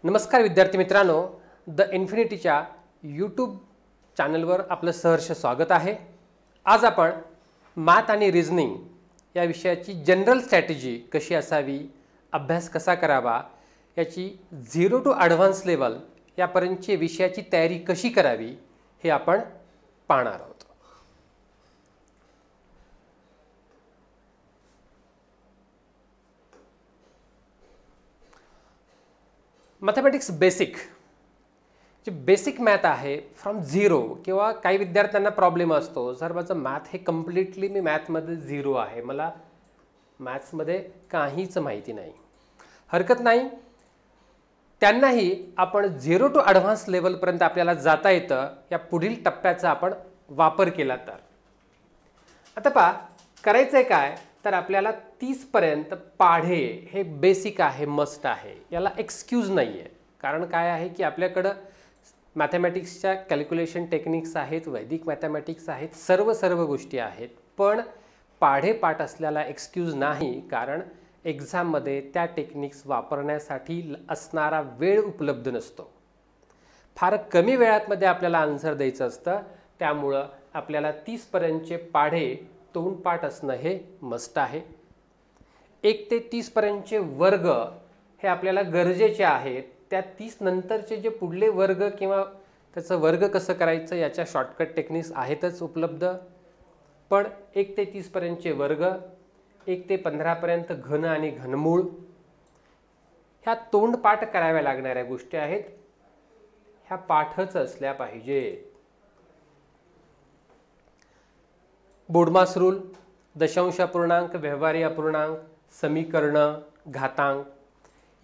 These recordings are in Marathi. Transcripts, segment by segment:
नमस्कार विद्यार्थी मित्रांनो, द इन्फिनिटीच्या यूट्यूब चॅनलवर आपलं सहर्ष स्वागत आहे। आज आपण मॅथ आणि रिझनिंग या विषयाची जनरल स्ट्रॅटेजी कशी असावी, अभ्यास कसा करावा, याची 0 to ॲडव्हान्स लेवल यापर्यंतची विषयाची तयारी कशी करावी हे आपण पाहणार आहोत। मॅथमॅटिक्स बेसिक जे बेसिक मॅथ आहे फ्रॉम झिरो, किंवा काही विद्यार्थ्यांना प्रॉब्लेम असतो, सर माझं मॅथ हे कम्प्लिटली मी मॅथमध्ये झिरो आहे, मला मॅथ्समध्ये काहीच माहिती नाही। हरकत नाही, त्यांनाही आपण 0 to ॲडव्हान्स लेवलपर्यंत आपल्याला जाता येतं या पुढील टप्प्याचा आपण वापर केला तर। आता पहा करायचं आहे काय, तर आपल्याला 30 पर्यंत पाढे हे बेसिक आहे, मस्ट आहे, याला एक्सक्यूज नाही आहे। कारण काय आहे की आपल्याकडं मॅथमॅटिक्सच्या कॅल्क्युलेशन टेक्निक्स आहेत, वैदिक मॅथमॅटिक्स आहेत, सर्व गोष्टी आहेत, पण पाढे पाठ असल्याला एक्सक्यूज नाही। कारण एक्झाममध्ये त्या टेक्निक्स वापरण्यासाठी असणारा वेळ उपलब्ध नसतो, फार कमी वेळामध्ये आपल्याला आन्सर द्यायचं असतं, त्यामुळं आपल्याला 30 पर्यंतचे पाढे तोंडपाठ असणं हे मस्ट आहे। 1 ते 30 पर्यंतचे वर्ग हे आपल्याला गरजेचे आहेत। त्या 30 नंतरचे जे पुढले वर्ग किंवा त्याचं वर्ग कसं करायचं याच्या शॉर्टकट टेक्निक्स आहेतच उपलब्ध, पण 1 ते 30 पर्यंतचे वर्ग, 1 ते 15 पर्यंत घन आणि घनमूळ ह्या तोंडपाठ कराव्या लागणाऱ्या गोष्टी आहेत, ह्या पाठच असल्या पाहिजेत। बोडमास रूल, दशांश अपूर्णांक, व्यवहारी अपूर्णांक, समीकरण, घातांक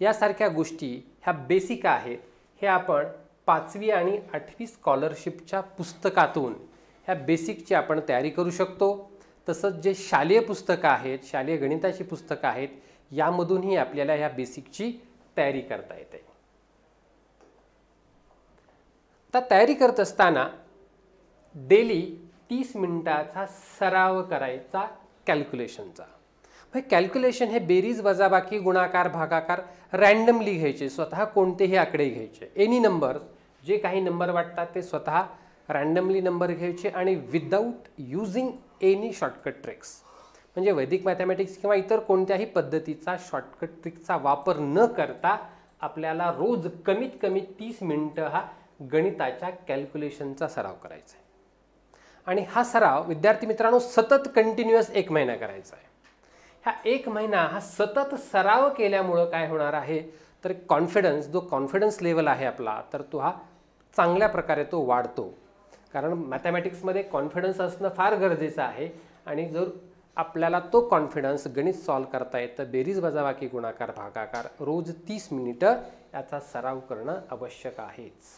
यासारख्या गोष्टी ह्या बेसिक आहेत। हे आपण 5वी आणि 8वी स्कॉलरशिपच्या पुस्तकातून ह्या बेसिकची आपण तयारी करू शकतो। तसंच जे शालेय पुस्तकं आहेत, शालेय गणिताची पुस्तकं आहेत, यामधूनही आपल्याला ह्या बेसिकची तयारी करता येते। तर तयारी करत असताना डेली 30 मिनिटाचा सराव करायचा कॅल्क्युलेशनचा। कॅल्क्युलेशन हे बेरीज, वजाबाकी, गुणाकार, भागाकार रँडमली घ्यायचे, स्वतः कोणतेही आकडे घ्यायचे, एनी नंबर, जे काही नंबर वाटतात ते स्वतः रँडमली नंबर घ्यायचे आणि without using any shortcut tricks, म्हणजे वैदिक मॅथमॅटिक्स किंवा इतर कोणत्याही पद्धतीचा शॉर्टकट ट्रिकचा वापर न करता आपल्याला रोज कमीत कमी 30 मिनिटं हा गणिताच्या कॅल्क्युलेशनचा सराव करायचा आहे। आणि हा सराव विद्यार्थी मित्रांनो सतत कंटिन्युअस 1 महिना करायचा आहे। हा 1 महिना हा सतत सराव केल्यामुळं काय होणार आहे, तर कॉन्फिडन्स, जो कॉन्फिडन्स लेवल आहे आपला, तर तो हा चांगल्या प्रकारे तो वाढतो। कारण मॅथमॅटिक्समध्ये कॉन्फिडन्स असणं फार गरजेचं आहे, आणि जर आपल्याला तो कॉन्फिडन्स गणित सॉल्व करता येतं, बेरीज, वजाबाकी, गुणाकार, भागाकार रोज 30 मिनिटं याचा सराव करणं आवश्यक आहेच।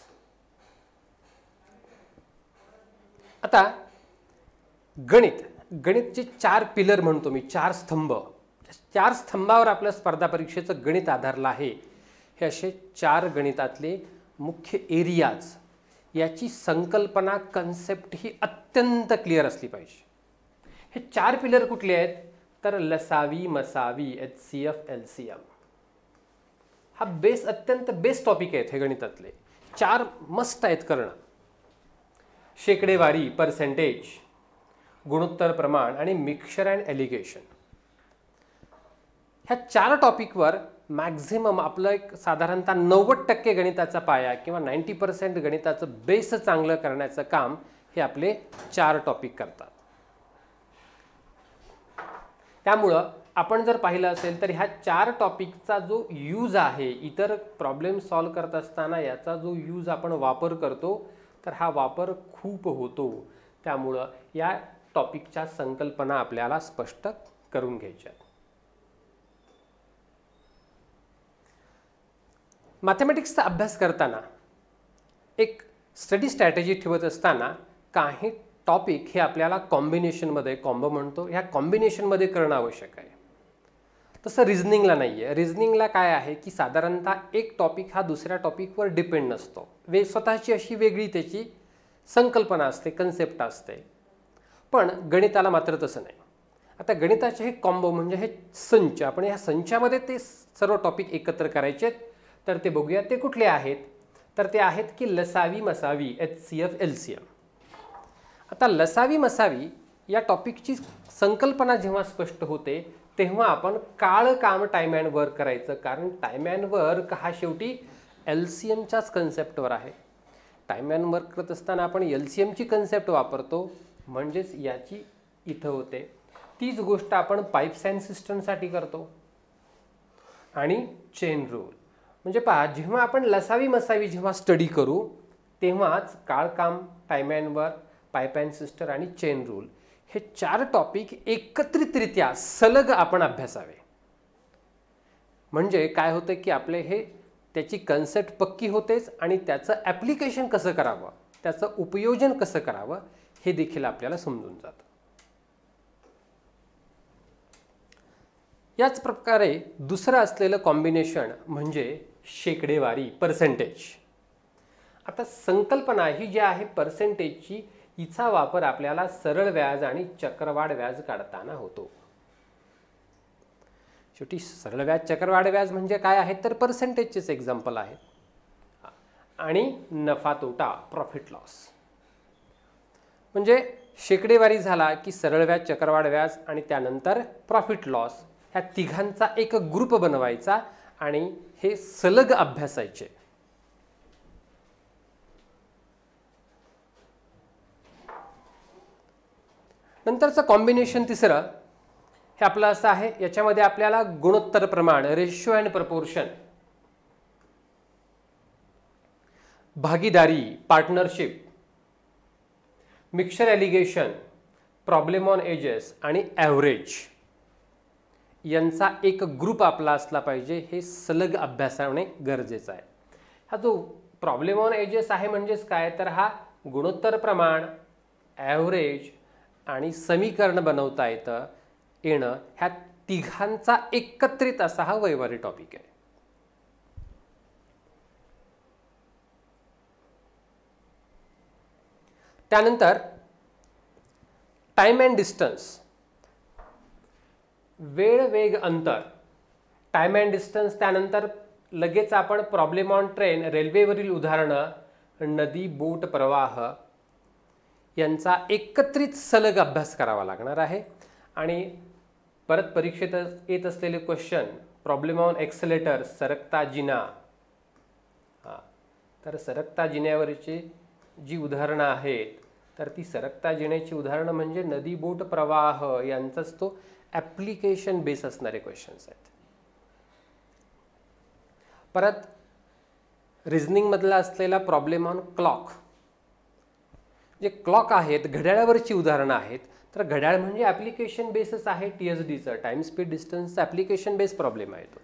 आता गणितचे 4 पिलर म्हणतो मी, 4 स्तंभ, 4 स्तंभावर आपल्या स्पर्धा परीक्षेचं गणित आधारलं आहे। हे असे 4 गणितातले मुख्य एरियाज, याची संकल्पना, कन्सेप्ट ही अत्यंत क्लिअर असली पाहिजे। हे 4 पिलर कुठले आहेत, तर लसावी, मसावी, HCF, LCM हा अत्यंत बेस्ट टॉपिक आहेत। हे गणितातले 4 मस्ट आहेत करणं। शेकडेवारी, पर्सेंटेज, गुणोत्तर प्रमाण आणि मिक्सचर अँड एलिगेशन, ह्या 4 टॉपिकवर मॅक्झिमम आपलं एक साधारणतः 90% गणिताचा पाया किंवा 90% गणिताचं बेस चांगलं करण्याचं काम हे आपले 4 टॉपिक करतात। त्यामुळं आपण जर पाहिलं असेल तर ह्या 4 टॉपिकचा जो यूज आहे, इतर प्रॉब्लेम सॉल्व करत असताना याचा जो यूज आपण वापर करतो, तर हा वापर खूप होतो। त्यामुळं या टॉपिकच्या संकल्पना आपल्याला स्पष्ट करून घ्यायच्या। मॅथमॅटिक्सचा अभ्यास करताना एक स्टडी स्ट्रॅटेजी ठेवत असताना काही टॉपिक हे आपल्याला कॉम्बिनेशनमध्ये, कॉम्बो म्हणतो, ह्या कॉम्बिनेशनमध्ये करणं आवश्यक आहे। तसं रिझनिंगला नाही आहे। रिझनिंगला काय आहे की साधारणतः एक टॉपिक हा दुसऱ्या टॉपिकवर डिपेंड नसतो, स्वतःची अशी वेगळी त्याची संकल्पना असते, कन्सेप्ट असते, पण गणिताला मात्र तसं नाही। आता गणिताचे हे कॉम्बो म्हणजे हे संच, आपण ह्या संचामध्ये ते सर्व टॉपिक एकत्र करायचे, तर ते बघूया ते कुठले आहेत. तर ते आहेत की लसावी मसावी HCF LCM. आता लसावी मसावी या टॉपिकची संकल्पना जेव्हा स्पष्ट होते तेव्हा आपण काळ काम टाइम अँड वर्क करायचं, कारण टाइम अँड वर्क हा शेवटी LCMच्याच कन्सेप्टवर आहे. टाइम अँड वर्क करत असताना आपण LCMची कन्सेप्ट वापरतो, म्हणजेच याची इथं होते. तीच गोष्ट आपण पाईप्स अँड सिस्टमसाठी करतो. आणि चेन रूल म्हणजे पहा, जेव्हा आपण लसावी मसावी जेव्हा स्टडी करू तेव्हाच काळ काम time and work, pipe and sister आणि चेन रूल हे 4 टॉपिक एकत्रितरित्या सलग आपण अभ्यासावे. म्हणजे काय होतं की आपले हे त्याची कन्सेप्ट पक्की होतेच आणि त्याचं ॲप्लिकेशन कसं करावं, त्याचं उपयोजन कसं करावं हे देखील आपल्याला समजून जातं. याच प्रकारे दुसरं असलेलं कॉम्बिनेशन म्हणजे शेकडेवारी, पर्सेंटेज. आता संकल्पना ही जी आहे पर्सेंटेजची, हिचा वापर आपल्याला सरळ व्याज आणि चक्रवाढ व्याज काढताना होतो. शेवटी सरळ व्याज चक्रवाढ व्याज म्हणजे काय आहे तर पर्सेंटेजचेच एक्झाम्पल आहे. आणि नफा तोटा, प्रॉफिट लॉस. म्हणजे शेकडेवारी झाला की सरळ व्याज चक्रवाढ व्याज आणि त्यानंतर प्रॉफिट लॉस, ह्या तिघांचा एक ग्रुप बनवायचा आणि हे सलग अभ्यासायचे. नंतरचं कॉम्बिनेशन तिसरं हे आपलं असं आहे, याच्यामध्ये आपल्याला गुणोत्तर प्रमाण, रेशिओ अँड प्रपोर्शन, भागीदारी, partnership, mixture allegation, problem on edges आणि ॲव्हरेज यांचा एक ग्रुप आपला असला पाहिजे. हे सलग अभ्यासाने गरजेचं आहे. हा जो प्रॉब्लेम ऑन एजेस आहे म्हणजेच काय तर हा गुणोत्तर प्रमाण, ॲव्हरेज आणि समीकरण बनवता येणं ह्या तिघांचा एकत्रित असा हा वैवारी टॉपिक आहे. त्यानंतर टाइम अँड डिस्टन्स, वेळ वेग अंतर, टाइम अँड डिस्टन्स. त्यानंतर लगेच आपण प्रॉब्लेम ऑन ट्रेन, रेल्वेवरील उदाहरणं, नदी बोट प्रवाह यांचा एकत्रित सलग अभ्यास करावा लागणार आहे. आणि परत परीक्षेत येत असलेले क्वेश्चन, प्रॉब्लेम ऑन एक्सेलेटर, सरकता जिना. तर सरकता जिन्यावरची जी उदाहरणं आहेत तर ती सरकता जिन्याची उदाहरणं म्हणजे नदी बोट प्रवाह यांचाच तो ॲप्लिकेशन बेस असणारे क्वेश्चन्स आहेत. परत रिझनिंगमधला असलेला प्रॉब्लेम ऑन क्लॉक, जे क्लॉक आहेत घड्याळावरची उदाहरणं आहेत. तर घड्याळ म्हणजे ॲप्लिकेशन बेसच आहे TSDचं, टाइम स्पीड डिस्टन्सचा ॲप्लिकेशन बेस प्रॉब्लेम आहे तो.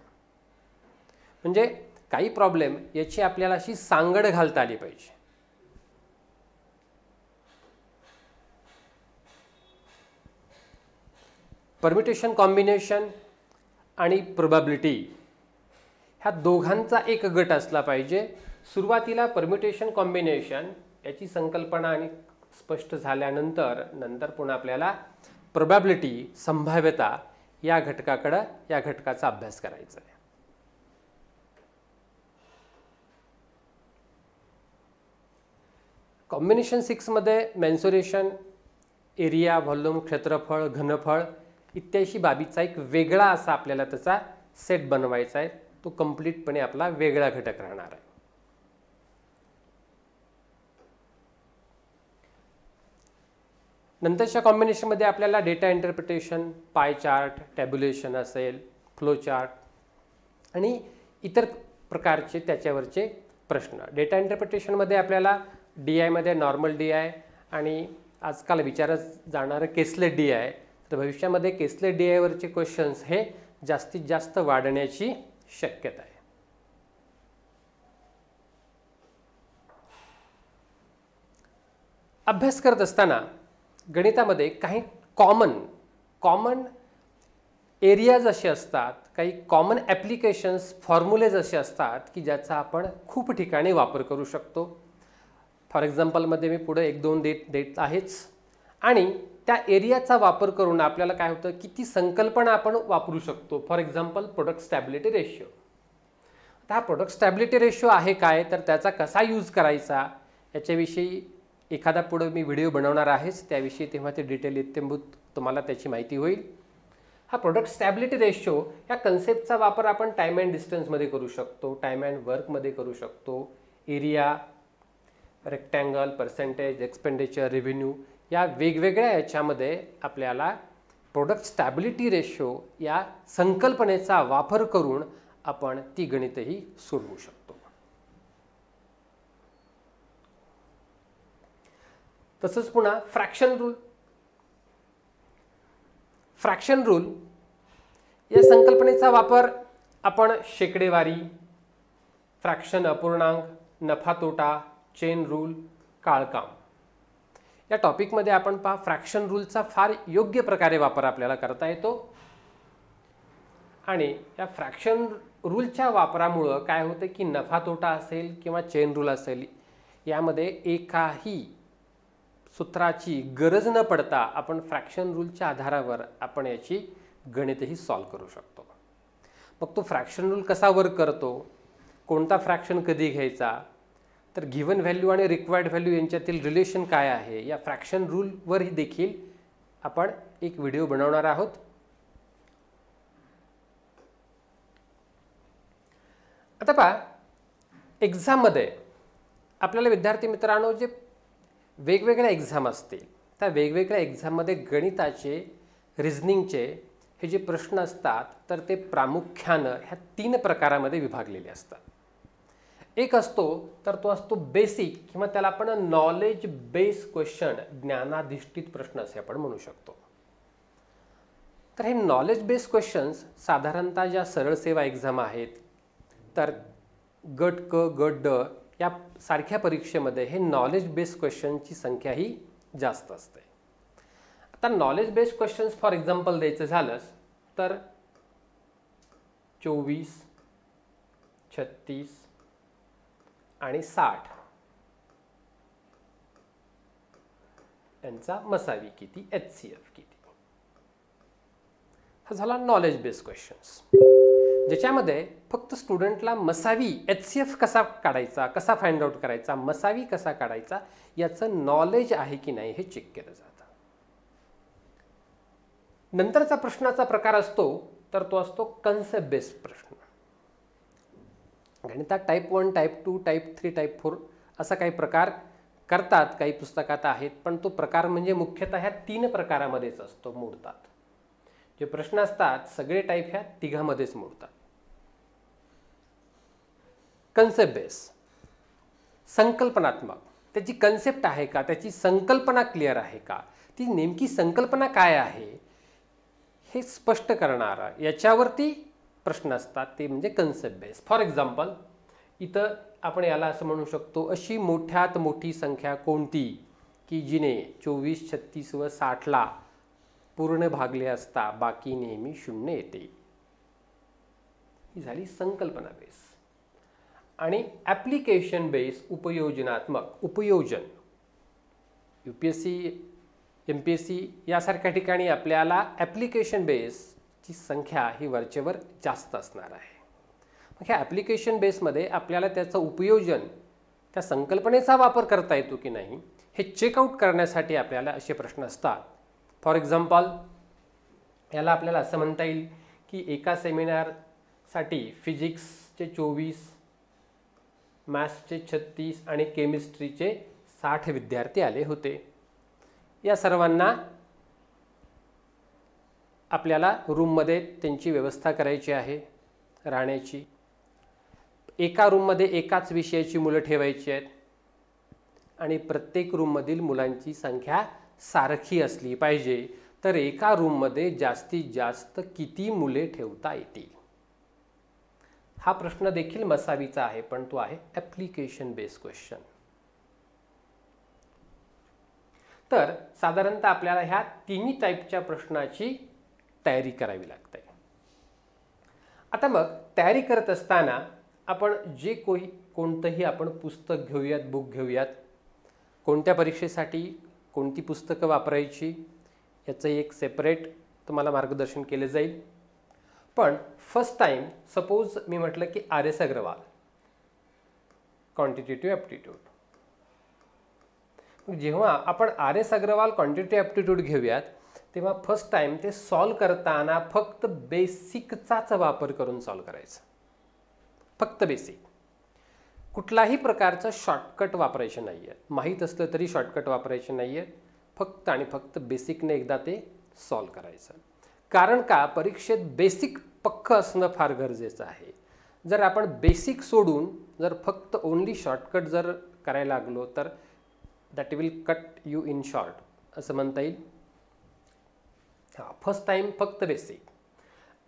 म्हणजे काही प्रॉब्लेम याची आपल्याला अशी सांगड घालता आली पाहिजे. परम्युटेशन, कॉम्बिनेशन आणि प्रोबॅबिलिटी ह्या दोघांचा एक गट असला पाहिजे. सुरुवातीला परम्युटेशन कॉम्बिनेशन याची संकल्पना आणि स्पष्ट झाल्यानंतर पुन्हा आपल्याला प्रोबॅबिलिटी, संभाव्यता या घटकाकडे, या घटकाचा अभ्यास करायचा आहे. कॉम्बिनेशन 6 मध्ये मेन्सुरेशन, एरिया, व्हॉल्यूम, क्षेत्रफळ, घनफळ इत्यादी बाबीचा एक वेगळा असा आपल्याला त्याचा सेट बनवायचा आहे. तो कंप्लीटपणे आपला वेगळा घटक राहणार आहे. नंतरच्या कॉम्बिनेशनमध्ये आपल्याला data interpretation, pie chart, tabulation असेल, फ्लो चार्ट आणि इतर प्रकारचे त्याच्यावरचे प्रश्न. डेटा इंटरप्रिटेशनमध्ये आपल्याला DI मध्ये नॉर्मल DI आणि आजकाल विचारत जाणारं केसलेट DI. तर भविष्यामध्ये केसलेट DI वरचे क्वेश्चन्स हे जास्तीत जास्त वाढण्याची शक्यता आहे. अभ्यास करत असताना गणितामध्ये काही कॉमन एरियाज असे असतात, काही कॉमन ॲप्लिकेशन्स, फॉर्म्युलेज असे असतात की ज्याचा आपण खूप ठिकाणी वापर करू शकतो. फॉर एक्झाम्पलमध्ये मी पुढे 1-2 देत आहेच. आणि त्या एरियाचा वापर करून आपल्याला काय होतं की ती संकल्पना आपण वापरू शकतो. For example product stability ratio. हा प्रोडक्ट स्टॅबिलिटी रेशो आहे काय, तर त्याचा कसा यूज करायचा याच्याविषयी एखादा पुढे मी व्हिडिओ बनवणार आहेच, त्याविषयी तेव्हा ते डिटेल इत्थंभूत तुम्हाला त्याची माहिती होईल. हा प्रोडक्ट स्टॅबिलिटी रेशो या कन्सेप्टचा वापर आपण टाईम अँड डिस्टन्समध्ये करू शकतो, टाईम अँड वर्कमध्ये करू शकतो, area, rectangle, percentage, expenditure, revenue या वेगवेगळ्या याच्यामध्ये आपल्याला प्रोडक्ट स्टॅबिलिटी रेशो या संकल्पनेचा वापर करून आपण ती गणितही सोडवू शकतो. तसंच पुन्हा फ्रॅक्शन रूल या संकल्पनेचा वापर आपण शेकडेवारी, फ्रॅक्शन अपूर्णांक, नफा तोटा, चेन रूल, काळकाम या टॉपिकमध्ये आपण फ्रॅक्शन रूलचा फार योग्य प्रकारे वापर आपल्याला करता येतो. आणि या फ्रॅक्शन रूलच्या वापरामुळं काय होतं की नफा तोटा असेल किंवा चेन रूल असेल यामध्ये एकाही सूत्राची गरज न पडता आपण फ्रॅक्शन रूलच्या आधारावर आपण याची गणितही सॉल्व करू शकतो. मग तो फ्रॅक्शन रूल कसा वर्क करतो, कोणता फ्रॅक्शन कधी घ्यायचा, तर गिव्हन व्हॅल्यू आणि रिक्वायर्ड व्हॅल्यू यांच्यातील रिलेशन काय आहे या फ्रॅक्शन रूलवरही देखील आपण एक व्हिडिओ बनवणार आहोत. आता पहा, एक्झाममध्ये आपल्याला विद्यार्थी मित्रांनो जे वेगवेगळ्या एक्झाम असतील त्या वेगवेगळ्या एक्झाममध्ये गणिताचे, रिझनिंगचे हे जे प्रश्न असतात तर ते प्रामुख्यानं ह्या 3 प्रकारामध्ये विभागलेले असतात. एक असतो तर तो असतो बेसिक किंवा त्याला आपण नॉलेज बेस्ड क्वेश्चन, ज्ञानाधिष्ठित प्रश्न असे आपण म्हणू शकतो. तर हे नॉलेज बेस्ड क्वेश्चन्स साधारणतः ज्या सरळ सेवा एक्झाम आहेत तर गट क, गट ड या सारख्या परीक्षेमध्ये हे नॉलेज बेस्ड क्वेश्चनची संख्या ही जास्त असते. आता knowledge based questions for example द्यायचं झालंच तर 24, 36 आणि 60 यांचा मसावी किती, HCF किती, हा झाला नॉलेज बेस्ड क्वेश्चन्स, ज्याच्यामध्ये फक्त स्टुडंटला मसावी HCF कसा काढायचा, कसा फाइंड आउट करायचा, मसावी कसा काढायचा याचं नॉलेज आहे की नाही हे चेक केलं जातं. नंतरचा प्रश्नाचा प्रकार असतो तर तो असतो कन्सेप्ट बेस्ड प्रश्न. गणितात टाईप 1, टाईप 2, टाईप 3, टाईप 4 असा काही प्रकार करतात, काही पुस्तकात आहेत, पण तो प्रकार म्हणजे मुख्यतः ह्या 3 प्रकारामध्येच असतो, मोडतात. जे प्रश्न असतात सगळे टाईप ह्या 3मध्येच मोडतात. कन्सेप्ट बेस, संकल्पनात्मक, त्याची कन्सेप्ट आहे का, त्याची संकल्पना क्लिअर आहे का, ती नेमकी संकल्पना काय आहे हे स्पष्ट करणारा याच्यावरती प्रश्न असतात, ते म्हणजे कन्सेप्ट बेस. फॉर एक्झाम्पल इथं आपण याला असं म्हणू शकतो, अशी मोठ्यात मोठी संख्या कोणती की जिने 24, 36 व 60ला पूर्ण भागले असता बाकी नेहमी 0 येते. ही झाली संकल्पना बेस. आणि ॲप्लिकेशन बेस, उपयोजनात्मक, उपयोजन, UPSC, MPSC यासारख्या ठिकाणी आपल्याला ॲप्लिकेशन बेसची संख्या ही वरचेवर जास्त असणार आहे. मग ह्या ॲप्लिकेशन बेसमध्ये आपल्याला त्याचं उपयोजन, त्या संकल्पनेचा वापर करता येतो की नाही हे चेकआउट करण्यासाठी आपल्याला असे प्रश्न असतात. फॉर एक्झाम्पल याला आपल्याला असं म्हणता येईल की एका सेमिनारसाठी फिजिक्सचे 24, मॅथ्सचे 36 आणि केमिस्ट्रीचे 60 विद्यार्थी आले होते. या सर्वांना आपल्याला रूममध्ये त्यांची व्यवस्था करायची आहे राहण्याची. एका रूममध्ये एकाच विषयाची मुलं ठेवायची आहेत आणि प्रत्येक रूममधील मुलांची संख्या सारखी असली पाहिजे. तर एका रूममध्ये जास्तीत जास्त किती मुले ठेवता येतील, हा प्रश्न देखील मसावीचा आहे, पण तो आहे ॲप्लिकेशन बेस्ड क्वेश्चन. तर साधारणतः आपल्याला ह्या 3 टाईपच्या प्रश्नाची तयारी करावी लागते. आता मग तयारी करत असताना आपण जे कोणतंही आपण पुस्तक घेऊयात, बुक घेऊयात, कोणत्या परीक्षेसाठी कोणती पुस्तकं वापरायची याचं एक सेपरेट तुम्हाला मार्गदर्शन केलं जाईल. पण फर्स्ट टाइम सपोज मी म्हटलं की R S Agarwal quantitative aptitude, जेव्हा आपण R S Agarwal quantitative aptitude घेऊयात तेव्हा फर्स्ट टाइम ते सॉल्व करताना फक्त बेसिकचाच वापर करून सॉल्व करायचं, फक्त बेसिक, कुठलाही प्रकारचं शॉर्टकट वापरायचं नाही आहे, माहीत असलं तरी शॉर्टकट वापरायचं नाही आहे, फक्त आणि फक्त बेसिकने एकदा ते सॉल्व करायचं. कारण का परीक्षेत बेसिक पक्क असणं फार गरजेचं आहे. जर आपण बेसिक सोडून जर फक्त ओनली शॉर्टकट जर करायला लागलो तर that will cut you in short असं म्हणता येईल. हां, फर्स्ट टाईम फक्त बेसिक,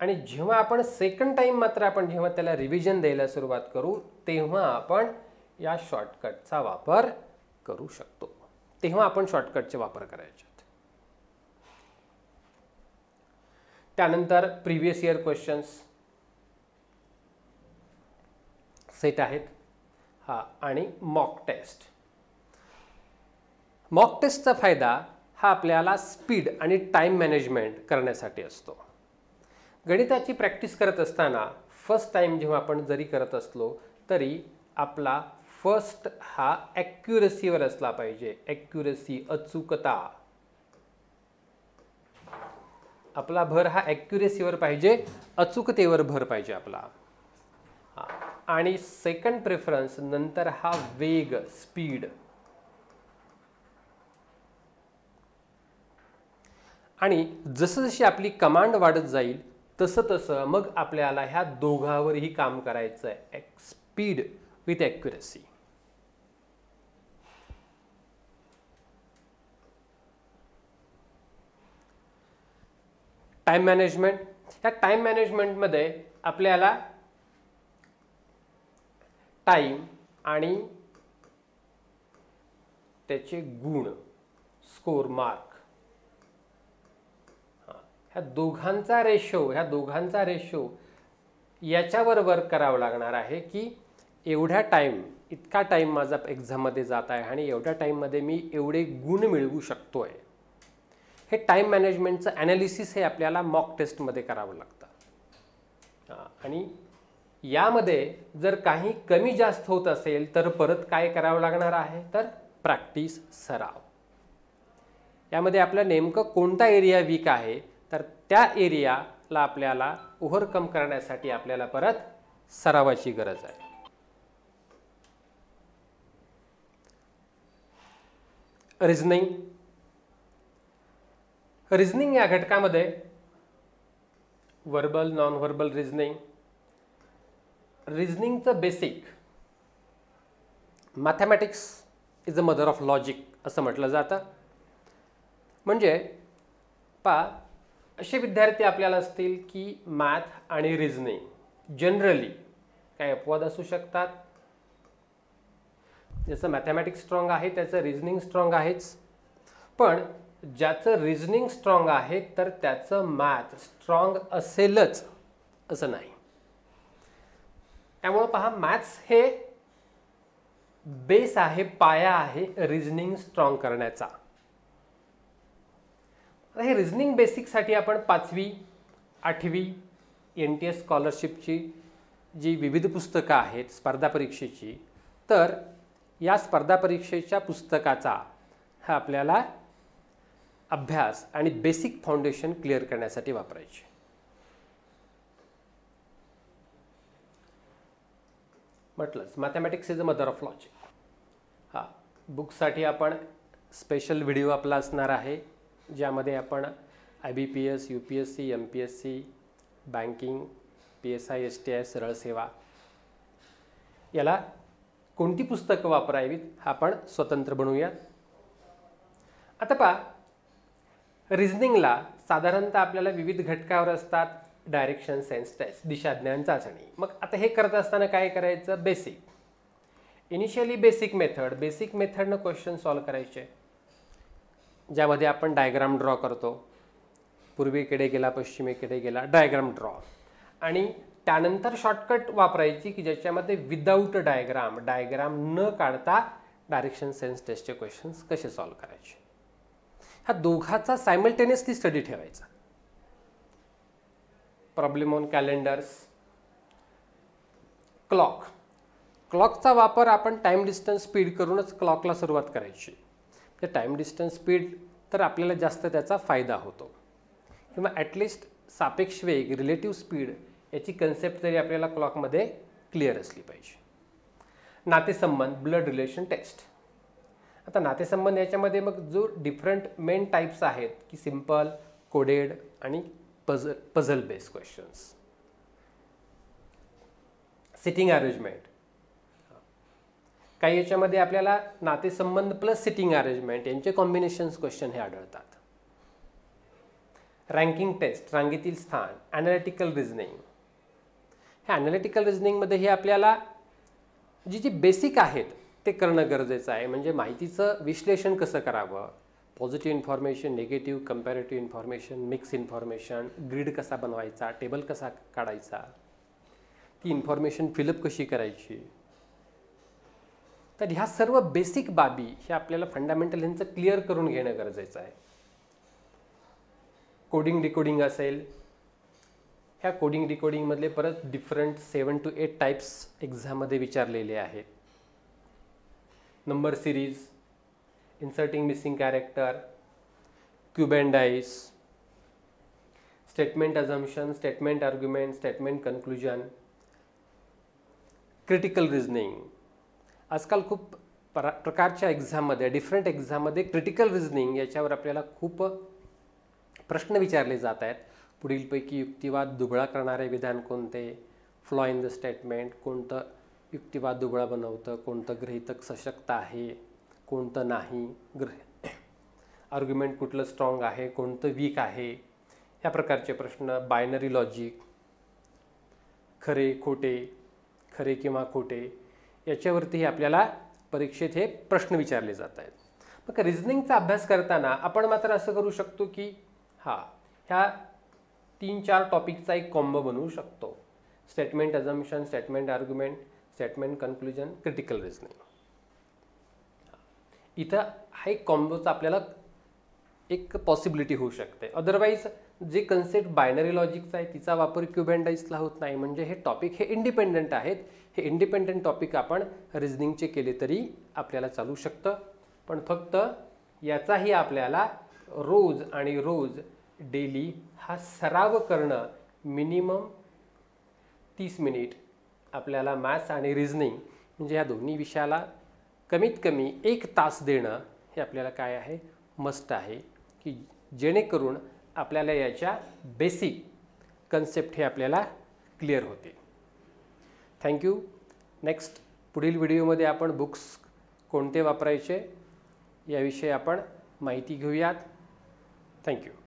आणि जेव्हा आपण सेकंड टाईम मात्र आपण जेव्हा त्याला रिव्हिजन द्यायला सुरुवात करू तेव्हा आपण या शॉर्टकटचा वापर करू शकतो, तेव्हा आपण शॉर्टकटचे वापर करायचे. त्यानंतर प्रिव्हियस इयर क्वेश्चन्स सेट आहेत. हा, आणि मॉक टेस्ट. मॉक टेस्टचा फायदा हा आपल्याला स्पीड आणि टाइम मॅनेजमेंट करण्यासाठी असतो. गणिताची प्रॅक्टिस करत असताना फर्स्ट टाइम जेव्हा आपण जरी करत असलो तरी आपला फर्स्ट हा ॲक्युरसीवर असला पाहिजे. ॲक्युरसी, अचूकता, आपला भर हा ॲक्युरेसीवर पाहिजे, अचूकतेवर भर पाहिजे आपला. आणि सेकंड प्रेफरन्स नंतर हा वेग, स्पीड. आणि जसं जशी आपली कमांड वाढत जाईल तसं तसं मग आपल्याला ह्या दोघांवरही काम करायचं आहे, speed with accuracy. Time management. या टाइम मॅनेजमेंटमध्ये आपल्याला टाइम आणि त्याचे गुण, स्कोर, मार्क, ह्या दोघांचा रेशो याच्यावर वर्क करावं लागणार आहे की एवढ्या टाइम, इतका टाइम माझा एक्झाममध्ये जात आहे आणि एवढ्या टाइममध्ये मी एवढे गुण मिळवू शकतोय. हे टाइम मॅनेजमेंटचं ॲनालिसिस हे आपल्याला मॉक टेस्टमध्ये करावं लागतं. आणि यामध्ये जर काही कमी जास्त होत असेल तर परत काय करावं लागणार आहे तर प्रॅक्टिस, सराव. यामध्ये आपला नेमकं कोणता एरिया वीक आहे तर त्या एरियाला आपल्याला ओव्हरकम करण्यासाठी आपल्याला परत सरावाची गरज आहे. रिझनिंग या घटकामध्ये वर्बल, नॉन व्हर्बल रिझनिंग. रिझनिंगचं basic, mathematics is a mother of logic असं म्हटलं जातं. म्हणजे असे विद्यार्थी आपल्याला असतील की मॅथ आणि रिझनिंग जनरली काही अपवाद असू शकतात. ज्याचं मॅथमॅटिक्स स्ट्रॉंग आहे त्याचं रिझनिंग स्ट्रॉंग आहेच, पण ज्याचं रिझनिंग स्ट्रॉंग आहे तर त्याचं मॅथ स्ट्रॉंग असेलच असं नाही. त्यामुळं पहा, मॅथ्स हे बेस आहे, पाया आहे रिझनिंग स्ट्रॉंग करण्याचा. हे रिझनिंग बेसिकसाठी आपण 5वी 8वी NTS स्कॉलरशिपची जी विविध पुस्तकं आहेत स्पर्धा परीक्षेची, तर या स्पर्धा परीक्षेच्या पुस्तकाचा हा आपल्याला अभ्यास आणि बेसिक फाउंडेशन क्लिअर करण्यासाठी वापरायचे. म्हटलंच mathematics is a mother of logic. हा, बुकसाठी आपण स्पेशल व्हिडिओ आपला असणार आहे ज्यामध्ये आपण IBPS, UPSC, MPSC, banking, PSI, STI, सरळ सेवा याला कोणती पुस्तकं वापरावीत हा आपण स्वतंत्र बनवूया. आता पहा, रिझनिंगला साधारणतः आपल्याला विविध घटकावर असतात. डायरेक्शन सेन्स टेस्ट, दिशाज्ञान चाचणी. मग आता हे करत असताना काय करायचं, बेसिक, इनिशियली बेसिक मेथडनं क्वेश्चन सॉल्व करायचे, ज्यामध्ये आपण डायग्राम ड्रॉ करतो. पूर्वेकडे गेला, पश्चिमेकडे गेला, डायग्राम ड्रॉ. आणि त्यानंतर शॉर्टकट वापरायची की ज्याच्यामध्ये विदाऊट डायग्राम न काढता डायरेक्शन सेन्स टेस्टचे क्वेश्चन्स कसे सॉल्व करायचे. हा दोघाचा सायमल्टेनियसली स्टडी ठेवायचा. Problem on calendars. क्लॉकचा वापर आपण टाईम डिस्टन्स स्पीड करूनच क्लॉकला सुरुवात करायची. तर टाईम डिस्टन्स स्पीड तर आपल्याला जास्त त्याचा फायदा होतो, किंवा ॲटलिस्ट सापेक्ष वेग रिलेटिव्ह स्पीड याची कन्सेप्ट तरी आपल्याला क्लॉकमध्ये क्लिअर असली पाहिजे. नातेसंबंध ब्लड रिलेशन टेस्ट. आता नातेसंबंध याच्यामध्ये मग जो डिफरंट मेन टाईप्स आहेत की सिम्पल, कोडेड आणि puzzle based questions. Sitting arrangement. काही याच्यामध्ये आपल्याला नातेसंबंध प्लस सिटिंग अरेंजमेंट यांचे कॉम्बिनेशन्स क्वेश्चन हे आढळतात. रँकिंग टेस्ट, रांगेतील स्थान. Analytical reasoning. ह्या ॲनालिटिकल रिझनिंगमध्ये हे आपल्याला जी बेसिक आहेत ते करणं गरजेचं आहे. म्हणजे माहितीचं विश्लेषण कसं करावं, positive information, negative, comparative information, mix information, grid कसा बनवायचा, टेबल कसा काढायचा, ती इन्फॉर्मेशन फिलअप कशी करायची. तर ह्या सर्व बेसिक बाबी ह्या आपल्याला फंडामेंटल ह्यांचं क्लिअर करून घेणं गरजेचं आहे. कोडिंग डिकोडिंग असेल, ह्या कोडिंग डिकोडिंगमधले परत डिफरंट 7 to 8 टाईप्स एक्झाममध्ये विचारलेले आहेत. Number series, inserting missing character, cube and dice, statement assumption, statement argument, statement conclusion, critical reasoning. आजकाल खूप प्रकारच्या एक्झाममध्ये, डिफरंट एक्झाममध्ये क्रिटिकल रिझनिंग याच्यावर आपल्याला खूप प्रश्न विचारले जात आहेत. पुढीलपैकी युक्तिवाद दुबळा करणारे विधान कोणते, फ्लॉ इन द स्टेटमेंट, कोणतं युक्तिवाद दुबळा बनवतं, कोणतं गृहीतक सशक्त आहे, कोणतं नाही, आर्ग्युमेंट कुठलं स्ट्रॉंग आहे, कोणतं वीक आहे, ह्या प्रकारचे प्रश्न. बायनरी लॉजिक, खरे खोटे, खरे किंवा खोटे, याच्यावरतीही आपल्याला परीक्षेत हे प्रश्न विचारले जात आहेत. मग रिझनिंगचा अभ्यास करताना आपण मात्र असं करू शकतो की ह्या 3-4 टॉपिकचा एक कॉम्बो बनवू शकतो. Statement assumption, statement argument, statement conclusion, critical reasoning. इथं हा एक कॉम्बोचा आपल्याला एक पॉसिबिलिटी होऊ शकते. अदरवाईज जे कन्सेप्ट बायनरी लॉजिकचा आहे तिचा वापर क्यूब अँड डाईसला होत नाही. म्हणजे हे टॉपिक हे इंडिपेंडंट आहेत. हे इंडिपेंडंट टॉपिक आपण रिझनिंगचे केले तरी आपल्याला चालू शकतं. पण फक्त याचाही आपल्याला रोज आणि रोज डेली हा सराव करणं, मिनिमम 30 मिनिट आपल्याला मॅथ्स आणि रिझनिंग म्हणजे या दोन्ही विषयाला कमीत कमी 1 तास देणं हे आपल्याला काय आहे, मस्ट आहे. की जेणेकरून आपल्याला याच्या बेसिक कन्सेप्ट हे आपल्याला क्लिअर होते. थँक्यू. नेक्स्ट पुढील व्हिडिओमध्ये आपण बुक्स कोणते वापरायचे याविषयी आपण माहिती घेऊयात. थँक्यू.